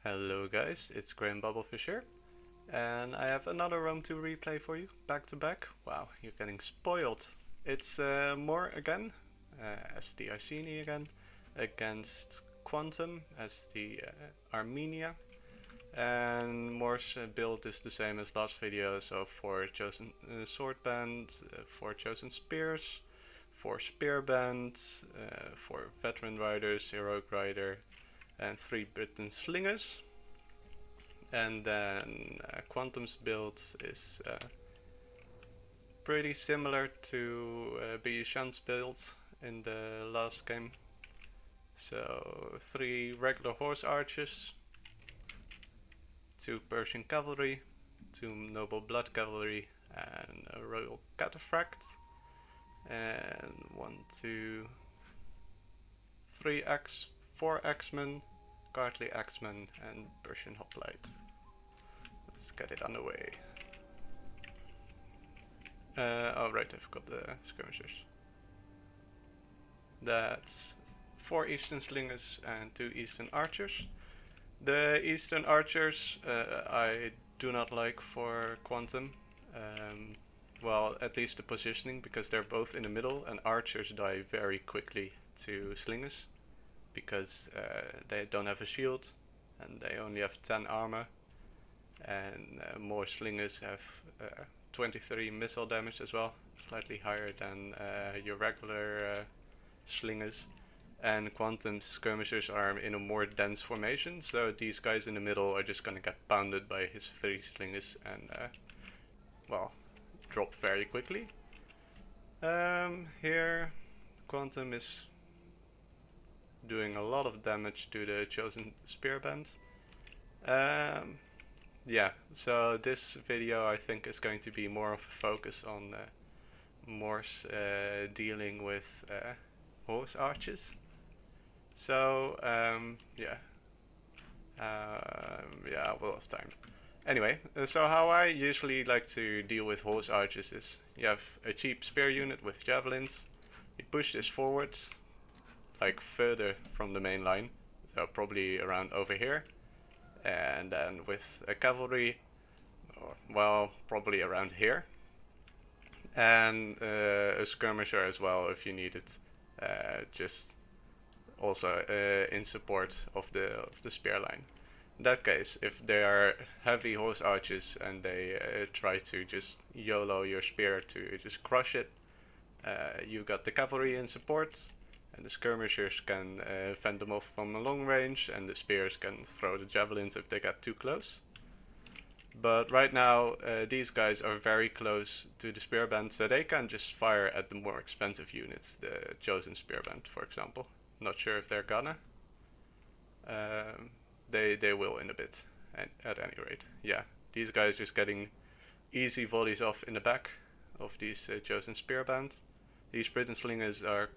Hello guys, it's Graham Bubblefish here, and I have another Rome 2 replay for you, back to back. Wow, you're getting spoiled. It's Morr again, as the Iceni again, against Quantum as the Armenia. And Morr's build is the same as last video, so 4 chosen sword band, 4 chosen spears, 4 spear band, 4 veteran riders, heroic rider, and 3 Britain slingers. And then Quantum's build is pretty similar to Bijichan's build in the last game. So 3 regular horse archers, 2 Persian cavalry, 2 noble blood cavalry, and a royal cataphract, and 1, 2, 3 4 axemen, Gartley axemen, and Persian hoplite. Let's get it underway. Oh right, I forgot the skirmishers. That's 4 eastern slingers and 2 eastern archers. The eastern archers I do not like for Quantum. Well, at least the positioning, because they're both in the middle, and archers die very quickly to slingers because they don't have a shield and they only have 10 armor, and more slingers have 23 missile damage as well, slightly higher than your regular slingers. And Quantum's skirmishers are in a more dense formation, so these guys in the middle are just gonna get pounded by his 3 slingers and well, drop very quickly. Here Quantum is doing a lot of damage to the chosen spear band. Yeah, so this video I think is going to be more of a focus on Morr's dealing with horse archers. So yeah, we'll have time. Anyway, so how I usually like to deal with horse archers is you have a cheap spear unit with javelins, you push this forward, like further from the main line, so probably around over here, and then with a cavalry, or, well, probably around here, and a skirmisher as well if you need it, just also in support of the spear line. In that case, if they are heavy horse archers and they try to just YOLO your spear to just crush it, you got the cavalry in support, and the skirmishers can fend them off from a long range, and the spears can throw the javelins if they get too close. But right now these guys are very close to the spear band, so they can just fire at the more expensive units, the chosen spear band for example. Not sure if they're gonna. They will in a bit, at any rate. Yeah, these guys just getting easy volleys off in the back of these chosen spear band. These Britain slingers are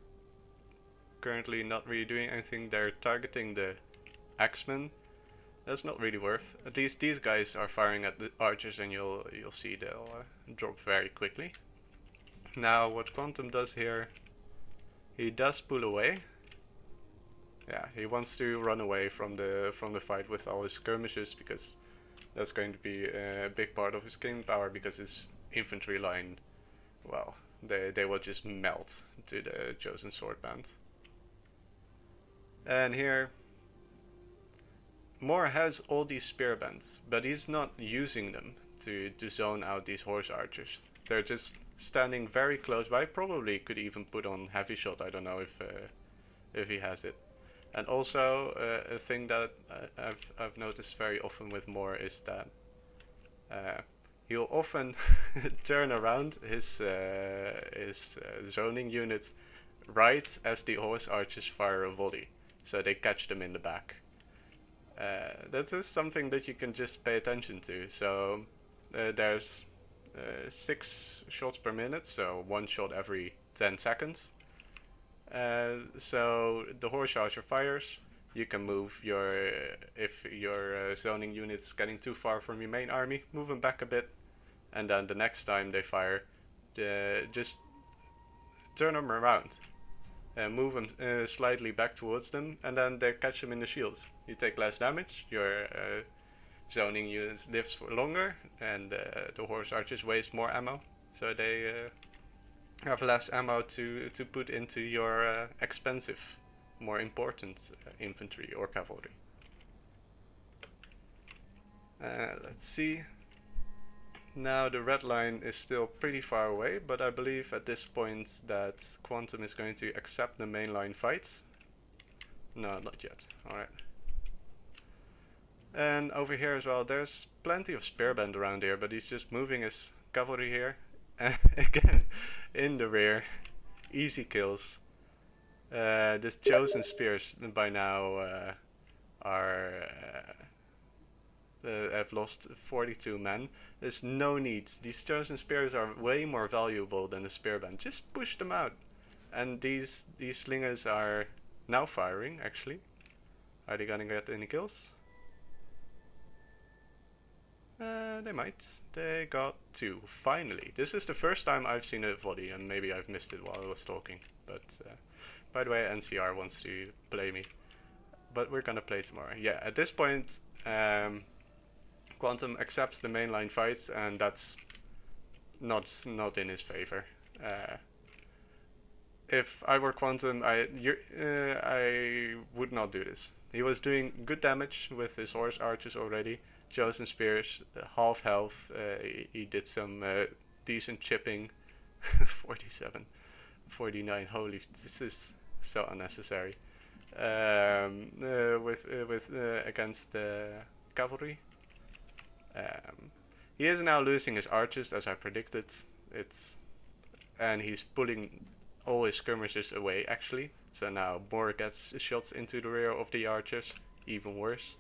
currently not really doing anything. They're targeting the axemen. That's not really worth. At least these guys are firing at the archers, and you'll see they'll drop very quickly. Now what Quantum does here, he does pull away. Yeah, he wants to run away from the fight with all his skirmishes, because that's going to be a big part of his king power, because his infantry line, well, they will just melt to the chosen sword band. And here Morr has all these spear bands, but he's not using them to zone out these horse archers. They're just standing very close by. Probably could even put on heavy shot. I don't know if he has it. And also a thing that I've noticed very often with Morr is that he'll often turn around his zoning unit right as the horse archers fire a volley, so they catch them in the back. That is something that you can just pay attention to. So there's 6 shots per minute, so 1 shot every 10 seconds. So the horse archer fires, you can move your, if your zoning unit's getting too far from your main army, move them back a bit, and then the next time they fire, just turn them around and move them slightly back towards them, and then they catch them in the shields. You take less damage, your zoning unit lives for longer, and the horse archers waste more ammo, so they have less ammo to put into your expensive, more important infantry or cavalry. Let's see. Now the red line is still pretty far away, but I believe at this point that Quantum is going to accept the mainline fight. No, not yet. Alright. And over here as well, there's plenty of spearband around here, but he's just moving his cavalry here. And again, in the rear. Easy kills. This chosen spears by now have lost 42 men. There's no need. These chosen spears are way more valuable than the spearband. Just push them out. And these slingers are now firing, actually. Are they gonna get any kills? They might. They got 2, finally. This is the first time I've seen a volley, and maybe I've missed it while I was talking. But, by the way, NCR wants to play me. But we're gonna play tomorrow. Yeah, at this point, Quantum accepts the mainline fight, and that's not in his favor. If I were Quantum, I would not do this. He was doing good damage with his horse archers already. Chosen spears, half health. He did some decent chipping. 47, 49. Holy, this is so unnecessary. With against the cavalry. He is now losing his archers, as I predicted. And he's pulling all his skirmishers away, actually. So now Morr gets shots into the rear of the archers. Even worse.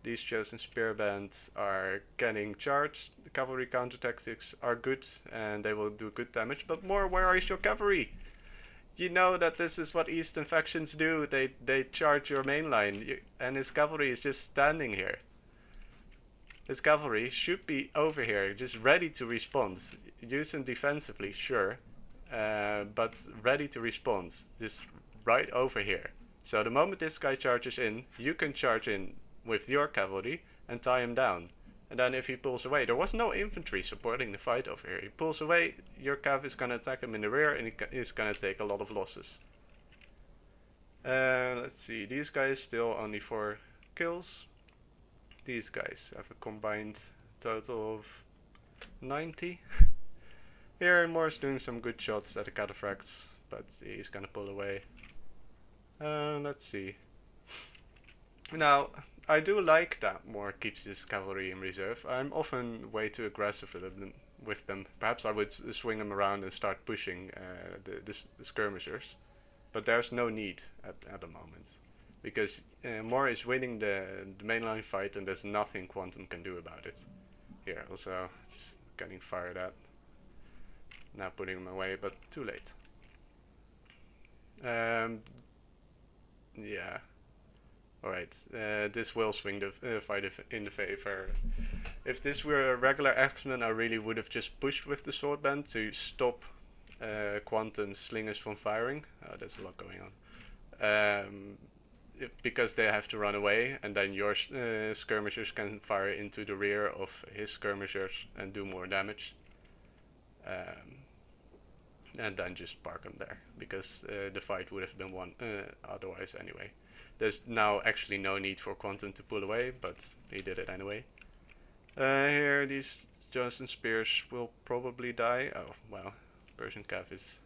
These chosen spearbands are getting charged. The cavalry counter tactics are good, and they will do good damage. But Morr, where is your cavalry? You know that this is what Eastern factions do. They charge your main line, and his cavalry is just standing here. His cavalry should be over here, just ready to respond. Use them defensively, sure, but ready to respond. Just right over here. So the moment this guy charges in, you can charge in with your cavalry and tie him down. And then if he pulls away, there was no infantry supporting the fight over here. He pulls away, your cav is gonna attack him in the rear, and he's gonna take a lot of losses. Let's see, these guys still only 4 kills. These guys have a combined total of 90. Here Morr's doing some good shots at the cataphracts, but he's gonna pull away. Let's see. Now, I do like that Morr keeps his cavalry in reserve. I'm often way too aggressive with them. Perhaps I would swing them around and start pushing the skirmishers. But there's no need at the moment. Because Morr is winning the mainline fight, and there's nothing Quantum can do about it. Here, also, just getting fired at. Now putting him away, but too late. Yeah. Alright, this will swing the fight in the favor. If this were a regular X-Men, I really would have just pushed with the sword band to stop Quantum slingers from firing. Oh, there's a lot going on. Because they have to run away, and then your skirmishers can fire into the rear of his skirmishers and do more damage. And then just park them there, because the fight would have been won otherwise anyway. There's now actually no need for Quantum to pull away, but he did it anyway. Here, these chosen spears will probably die. Oh, well, Persian Cav is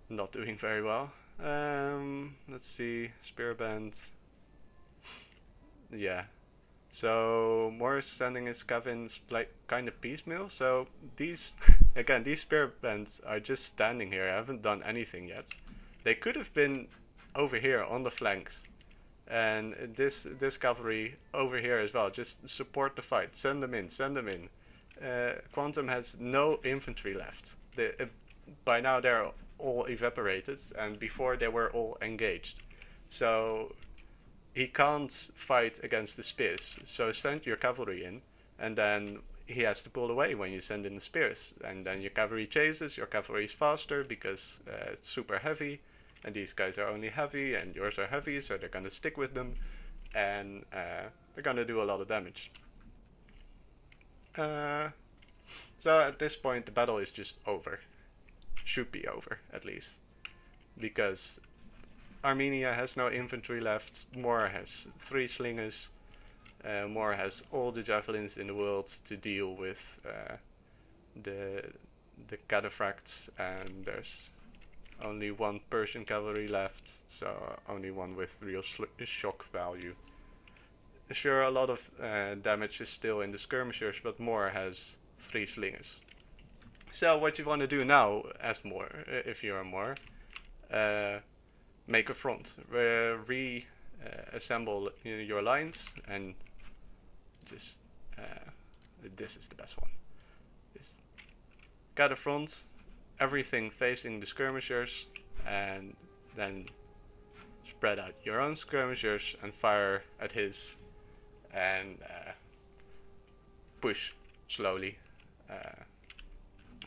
not doing very well. Let's see, spearband. Yeah. So Morr is sending his cav in like kind of piecemeal. So these, again, these spearbands are just standing here. I haven't done anything yet. They could have been over here on the flanks, and this cavalry over here as well. Just support the fight. Send them in. Send them in. Quantum has no infantry left. By now they're all evaporated, and before they were all engaged. So he can't fight against the spears. So send your cavalry in, and then he has to pull away when you send in the spears. And then your cavalry chases. Your cavalry is faster because it's super heavy. and these guys are only heavy, and yours are heavy, so they're gonna stick with them, and they're gonna do a lot of damage. So at this point, the battle is just over. Should be over, at least. Because Armenia has no infantry left, Morr has 3 slingers, Morr has all the javelins in the world to deal with the cataphracts, and there's only 1 Persian cavalry left, so only 1 with real shock value. Sure, a lot of damage is still in the skirmishers, but Morr has 3 slingers. So what you want to do now, as Morr, if you're a Morr, make a front, reassemble your lines, and just this is the best one. Just get a front, everything facing the skirmishers, and then spread out your own skirmishers and fire at his, and push slowly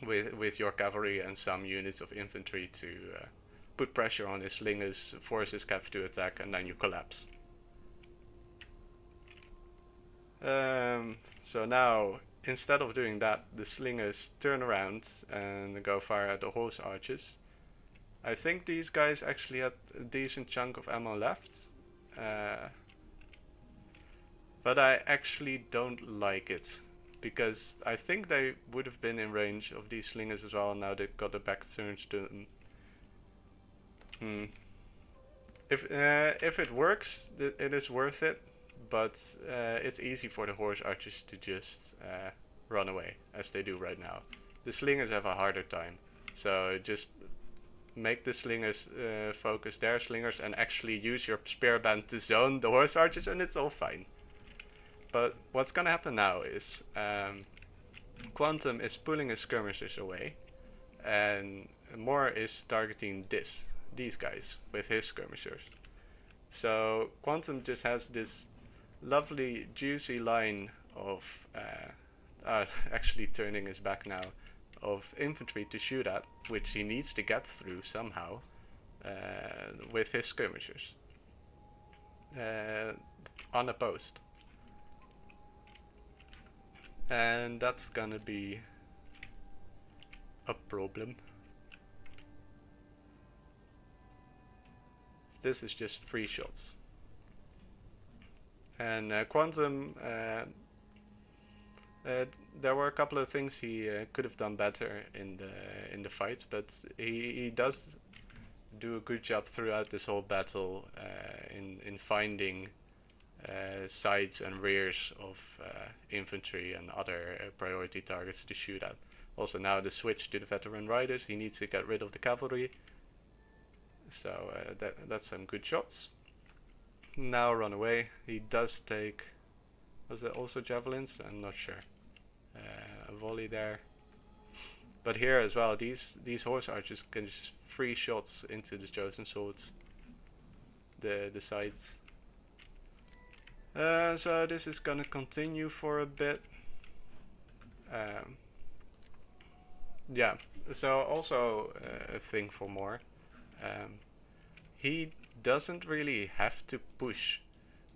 with your cavalry and some units of infantry to put pressure on his slingers, force his cav to attack, and then you collapse. So now, instead of doing that, the slingers turn around and go fire at the horse archers. I think these guys actually had a decent chunk of ammo left, but I actually don't like it, because I think they would have been in range of these slingers as well. Now they've got the back turns to them. If it works, it is worth it, but it's easy for the horse archers to just run away, as they do right now. The slingers have a harder time, so just make the slingers focus their slingers and actually use your spear band to zone the horse archers, and it's all fine. But what's gonna happen now is Quantum is pulling his skirmishers away, and Morr is targeting these guys with his skirmishers. So Quantum just has this lovely juicy line of actually turning his back now, of infantry to shoot at, which he needs to get through somehow with his skirmishers unopposed. And that's gonna be a problem. This is just 3 shots. And Quantum, there were a couple of things he could have done better in the fight, but he does do a good job throughout this whole battle in finding sides and rears of infantry and other priority targets to shoot at. Also now the switch to the veteran riders, he needs to get rid of the cavalry, so that's some good shots. Now run away. He does take, was it also javelins? I'm not sure. A volley there. But here as well, these horse archers can just 3 shots into the chosen swords, the sides. So this is gonna continue for a bit. Yeah, so also a thing for Morr. He doesn't really have to push.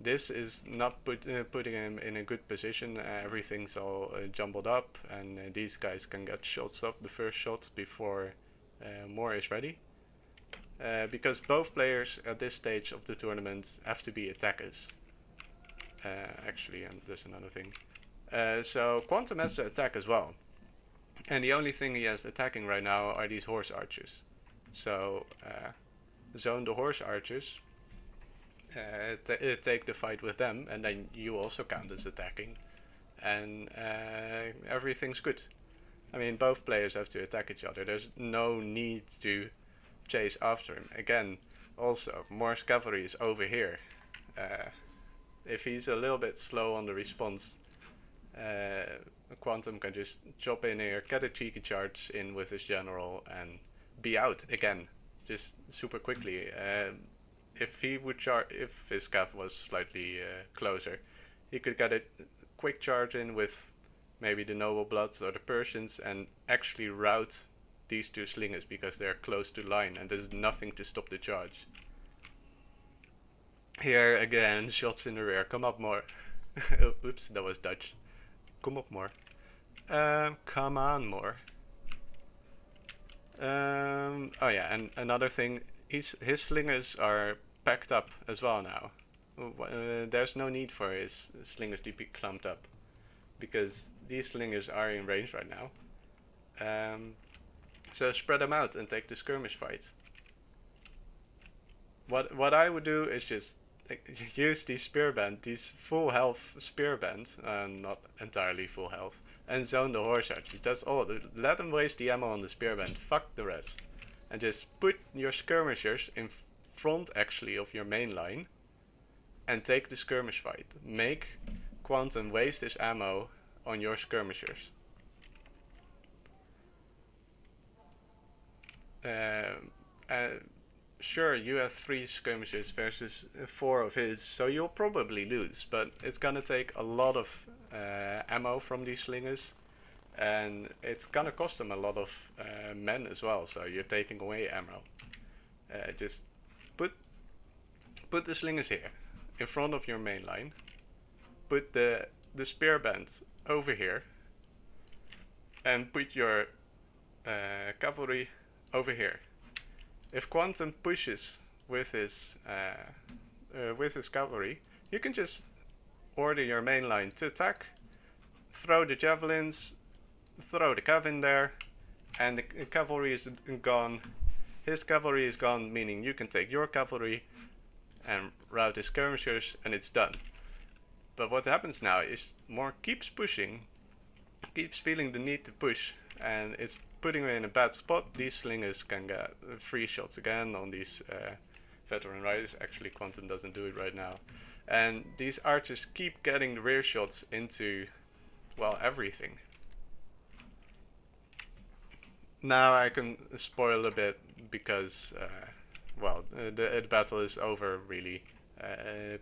This is not putting him in a good position. Everything's all jumbled up, and these guys can get shots off the first shot before Morr is ready. Because both players at this stage of the tournament have to be attackers. Actually, and there's another thing. So Quantum has to attack as well. And the only thing he has attacking right now are these horse archers. So zone the horse archers, take the fight with them, and then you also count as attacking, and everything's good. I mean, both players have to attack each other. There's no need to chase after him. Again, also, Morr's cavalry is over here. If he's a little bit slow on the response, Quantum can just chop in here, get a cheeky charge in with his general, and be out again, just super quickly. If he would if his cav was slightly closer, he could get a quick charge in with maybe the noble bloods or the Persians and actually rout these two slingers because they're close to line and there's nothing to stop the charge. Here again, shots in the rear. Come up more. Oops, that was Dutch. Come up more. Come on more. Oh yeah, and another thing, his slingers are packed up as well now. There's no need for his slingers to be clumped up, because these slingers are in range right now. So spread them out and take the skirmish fight. What I would do is just use these spear band, these full health spear band, not entirely full health, and zone the horse archers. That's all. Let them waste the ammo on the spear band. Fuck the rest, and just put your skirmishers in front actually of your main line, and take the skirmish fight. Make Quantum waste his ammo on your skirmishers. Sure, you have 3 skirmishers versus 4 of his, so you'll probably lose, but it's gonna take a lot of ammo from these slingers, and it's gonna cost them a lot of men as well, so you're taking away ammo. Just put the slingers here, in front of your main line, put the spear band over here, and put your cavalry over here. If Quantum pushes with his cavalry, you can just order your main line to attack, throw the javelins, throw the cav in there, and the cavalry is gone. His cavalry is gone, meaning you can take your cavalry and rout his skirmishers, and it's done. But what happens now is Morr keeps pushing, keeps feeling the need to push, and it's putting me in a bad spot. These slingers can get free shots again on these veteran riders. Actually, Quantum doesn't do it right now. And these archers keep getting the rear shots into, well, everything. Now I can spoil a bit because, well, the battle is over really.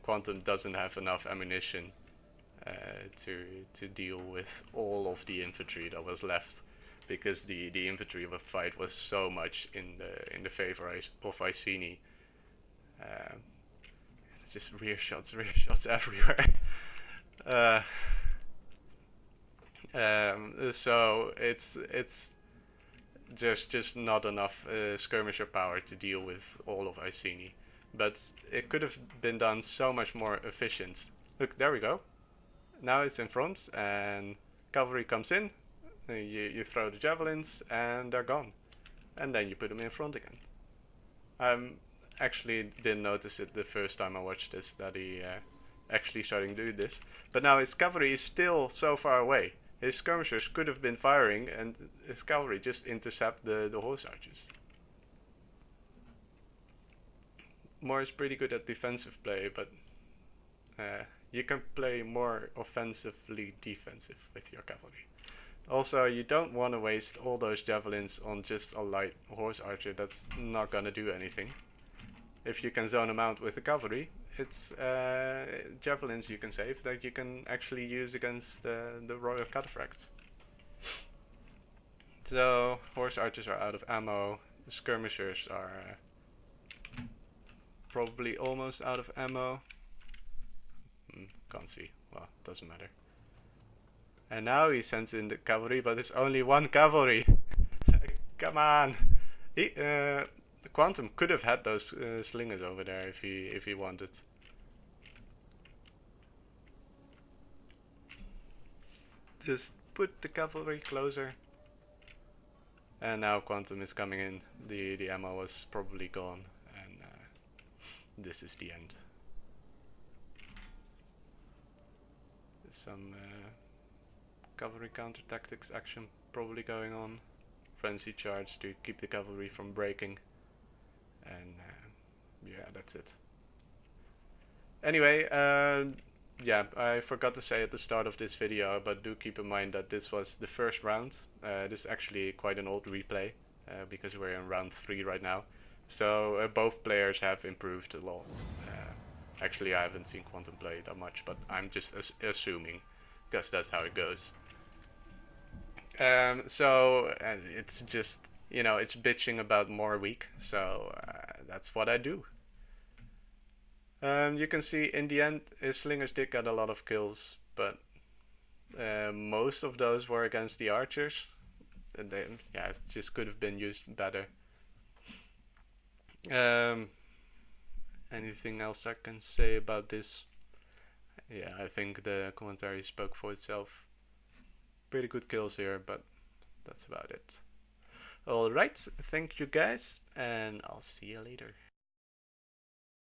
Quantum doesn't have enough ammunition to deal with all of the infantry that was left, because the infantry of a fight was so much in the favor of Iceni. Just rear shots everywhere. So it's just not enough skirmisher power to deal with all of Iceni. But it could have been done so much more efficient. Look, there we go. Now it's in front, and cavalry comes in. You throw the javelins, and they're gone. And then you put them in front again. Actually didn't notice it the first time I watched this, that he actually starting to do this. But now his cavalry is still so far away. His skirmishers could have been firing, and his cavalry just intercept the horse archers. Morr is pretty good at defensive play, but you can play more offensively defensive with your cavalry. Also, you don't want to waste all those javelins on just a light horse archer that's not gonna do anything. If you can zone them out with the cavalry, it's javelins you can save that you can actually use against the royal cataphracts. So, horse archers are out of ammo, the skirmishers are probably almost out of ammo. Can't see. Well, doesn't matter. And now he sends in the cavalry, but it's only 1 cavalry. Come on. Quantum could have had those slingers over there if he wanted. Just put the cavalry closer. And now Quantum is coming in. The ammo was probably gone. This is the end. Some cavalry counter tactics action probably going on. Frenzy charge to keep the cavalry from breaking. And yeah, that's it. Anyway, yeah, I forgot to say at the start of this video, but do keep in mind that this was the first round. This is actually quite an old replay, because we're in round 3 right now. So both players have improved a lot. Actually, I haven't seen Quantum play that much, but I'm just assuming, because that's how it goes. So it's just, you know, it's bitching about more week, so that's what I do. You can see in the end, his slingers did get a lot of kills, but most of those were against the archers. And then, yeah, it just could have been used better. Um, Anything else I can say about this? Yeah, I think the commentary spoke for itself. Pretty good kills here, but that's about it. Alright, thank you guys, and I'll see you later.